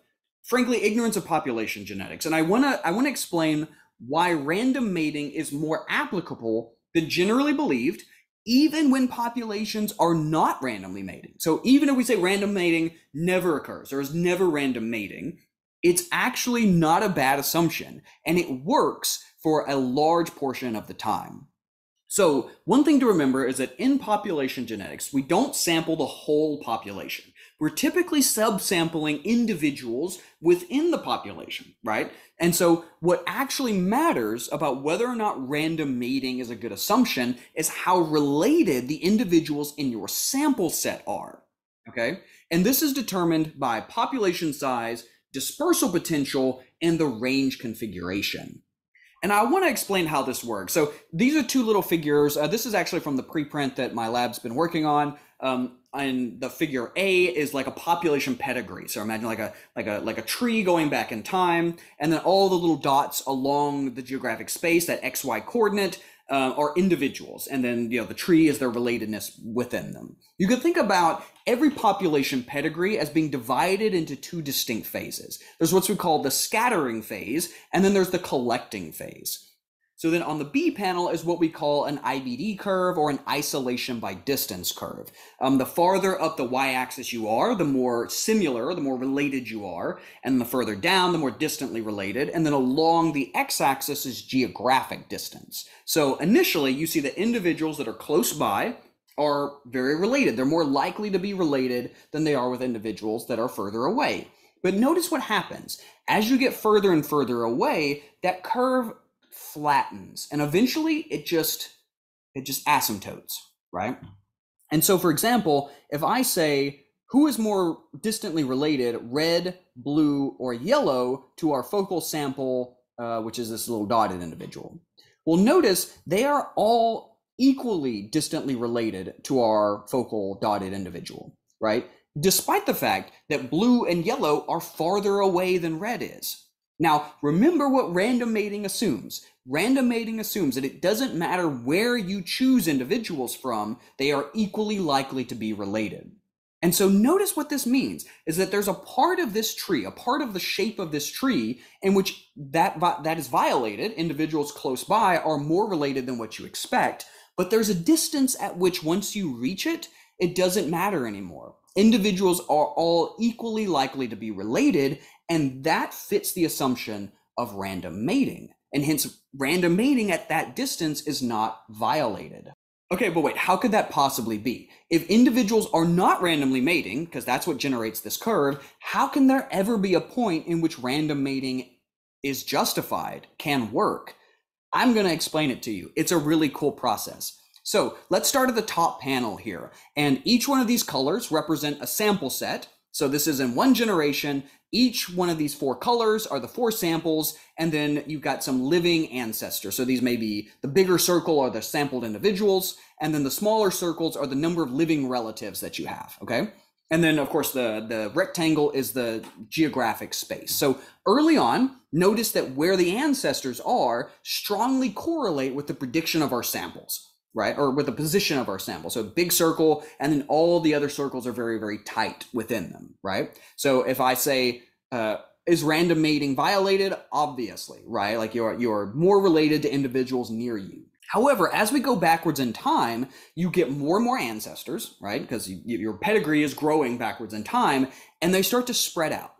Speaker 1: frankly, ignorance of population genetics. And I want to explain why random mating is more applicable than generally believed, even when populations are not randomly mating. So even if we say random mating never occurs, there is never random mating, it's actually not a bad assumption, and it works for a large portion of the time. So one thing to remember is that in population genetics, we don't sample the whole population. We're typically subsampling individuals within the population, right? And so what actually matters about whether or not random mating is a good assumption is how related the individuals in your sample set are, okay? And this is determined by population size, dispersal potential, and the range configuration. And I want to explain how this works. So these are two little figures. This is actually from the preprint that my lab's been working on. And the figure A is like a population pedigree. So imagine like a tree going back in time, and then all the little dots along the geographic space, that XY coordinate, are individuals. And then, the tree is their relatedness within them. You could think about every population pedigree as being divided into two distinct phases. There's what we call the scattering phase, and then there's the collecting phase. So then on the B panel is what we call an IBD curve, or an isolation by distance curve. The farther up the y-axis you are, the more similar, the more related you are. And the further down, the more distantly related. And then along the x-axis is geographic distance. So initially you see that individuals that are close by are very related. They're more likely to be related than they are with individuals that are further away. But notice what happens. As you get further and further away, that curve flattens, and eventually it just asymptotes, right? And so, for example, if I say, who is more distantly related, red, blue, or yellow, to our focal sample, which is this little dotted individual? Well, notice they are all equally distantly related to our focal dotted individual, right? Despite the fact that blue and yellow are farther away than red is. Now, remember what random mating assumes. Random mating assumes that it doesn't matter where you choose individuals from, they are equally likely to be related. And so notice what this means is that there's a part of this tree, a part of the shape of this tree in which that is violated. Individuals close by are more related than what you expect, but there's a distance at which once you reach it, it doesn't matter anymore. Individuals are all equally likely to be related, and that fits the assumption of random mating. And hence, random mating at that distance is not violated. Okay, but wait, how could that possibly be? If individuals are not randomly mating, because that's what generates this curve, how can there ever be a point in which random mating is justified, can work? I'm going to explain it to you. It's a really cool process. So let's start at the top panel here. And each one of these colors represent a sample set. So this is in one generation. Each one of these 4 colors are the 4 samples, and then you've got some living ancestors. So these may be the bigger circle are the sampled individuals, and then the smaller circles are the number of living relatives that you have, okay? And then, of course, the rectangle is the geographic space. So early on, notice that where the ancestors are strongly correlate with the prediction of our samples, right? Or with the position of our sample. So big circle, and then all the other circles are very, very tight within them, right? So if I say, is random mating violated? Obviously, right? Like you're more related to individuals near you. However, as we go backwards in time, you get more and more ancestors, right? Because your pedigree is growing backwards in time, and they start to spread out,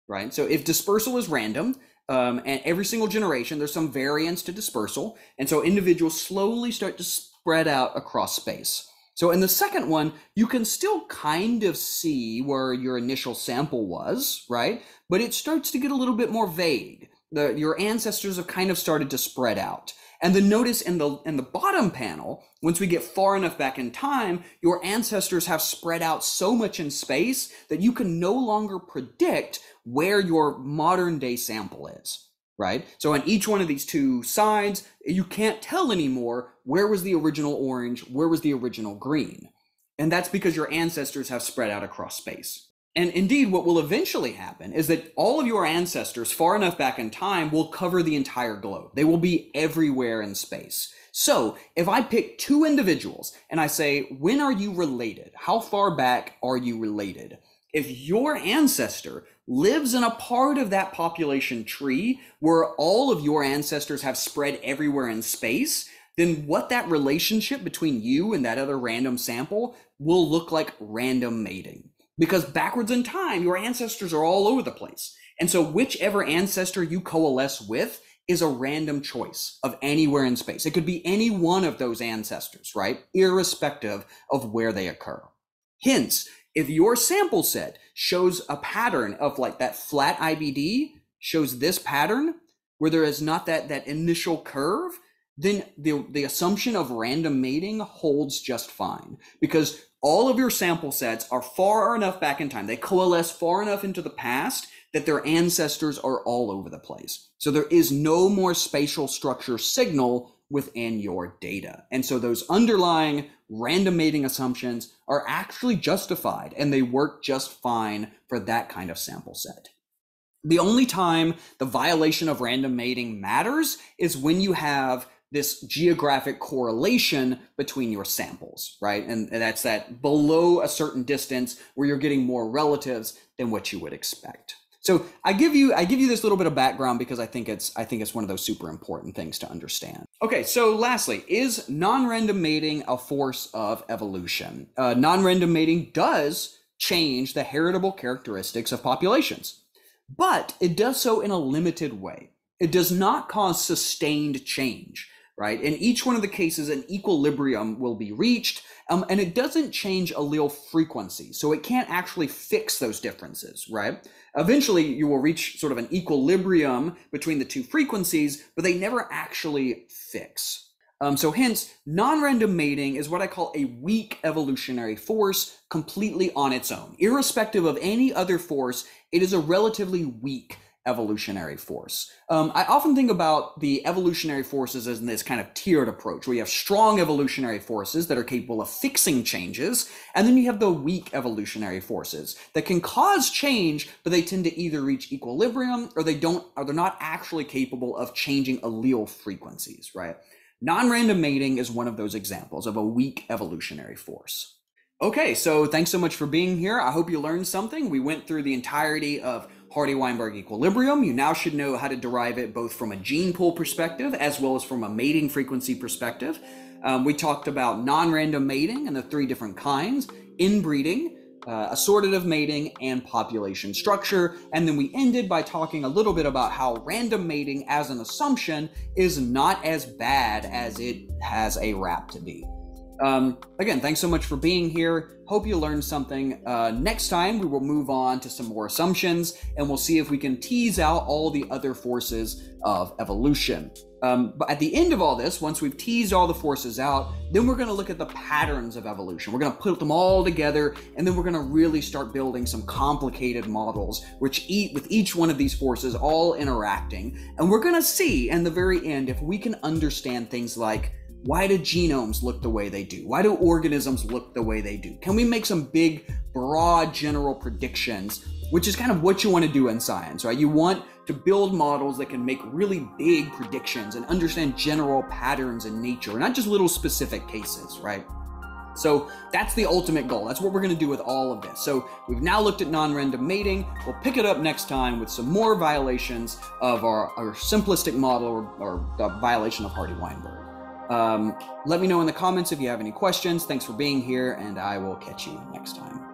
Speaker 1: right? So if dispersal is random, and every single generation, there's some variance to dispersal. And so individuals slowly start to spread out across space. So in the second one, you can still kind of see where your initial sample was, right? But it starts to get a little bit more vague. Your ancestors have kind of started to spread out. And then notice in the bottom panel, once we get far enough back in time, your ancestors have spread out so much in space that you can no longer predict where your modern day sample is, right? So on each one of these 2 sides, you can't tell anymore where was the original orange, where was the original green. And that's because your ancestors have spread out across space. And indeed, what will eventually happen is that all of your ancestors far enough back in time will cover the entire globe. They will be everywhere in space. So if I pick 2 individuals and I say, when are you related? How far back are you related? If your ancestor lives in a part of that population tree where all of your ancestors have spread everywhere in space, then what that relationship between you and that other random sample will look like random mating. Because backwards in time, your ancestors are all over the place. And so whichever ancestor you coalesce with is a random choice of anywhere in space. It could be any one of those ancestors, right? Irrespective of where they occur. Hence, if your sample set shows a pattern of like that flat IBD shows this pattern where there is not that initial curve, then the assumption of random mating holds just fine, because all of your sample sets are far enough back in time. They coalesce far enough into the past that their ancestors are all over the place. So there is no more spatial structure signal within your data. And so those underlying random mating assumptions are actually justified, and they work just fine for that kind of sample set. The only time the violation of random mating matters is when you have this geographic correlation between your samples, right? And that's that below a certain distance where you're getting more relatives than what you would expect. So I give you this little bit of background because I think it's one of those super important things to understand. Okay, so lastly, is non-random mating a force of evolution? Non-random mating does change the heritable characteristics of populations, but it does so in a limited way. It does not cause sustained change. right? In each one of the cases, an equilibrium will be reached, and it doesn't change allele frequency, so it can't actually fix those differences, right? Eventually, you will reach sort of an equilibrium between the two frequencies, but they never actually fix. So hence, non-random mating is what I call a weak evolutionary force completely on its own. Irrespective of any other force, it is a relatively weak evolutionary force. I often think about the evolutionary forces as in this kind of tiered approach, where you have strong evolutionary forces that are capable of fixing changes, and then you have the weak evolutionary forces that can cause change, but they tend to either reach equilibrium or they're not actually capable of changing allele frequencies, right? Non-random mating is one of those examples of a weak evolutionary force. Okay, so thanks so much for being here. I hope you learned something. We went through the entirety of Hardy-Weinberg Equilibrium. You now should know how to derive it both from a gene pool perspective as well as from a mating frequency perspective. We talked about non-random mating and the three different kinds: inbreeding, assortative mating, and population structure. And then we ended by talking a little bit about how random mating as an assumption is not as bad as it has a rap to be. Again, thanks so much for being here. Hope you learned something. Next time, we will move on to some more assumptions, and we'll see if we can tease out all the other forces of evolution. But at the end of all this, once we've teased all the forces out, then we're going to look at the patterns of evolution. We're going to put them all together, and then we're going to really start building some complicated models, with each one of these forces all interacting. And we're going to see in the very end if we can understand things like, why do genomes look the way they do? Why do organisms look the way they do? Can we make some big, broad, general predictions, which is kind of what you want to do in science, right? You want to build models that can make really big predictions and understand general patterns in nature, not just little specific cases, right? So that's the ultimate goal. That's what we're going to do with all of this. So we've now looked at non-random mating. We'll pick it up next time with some more violations of our simplistic model or the violation of Hardy-Weinberg. Let me know in the comments if you have any questions. Thanks for being here, and I will catch you next time.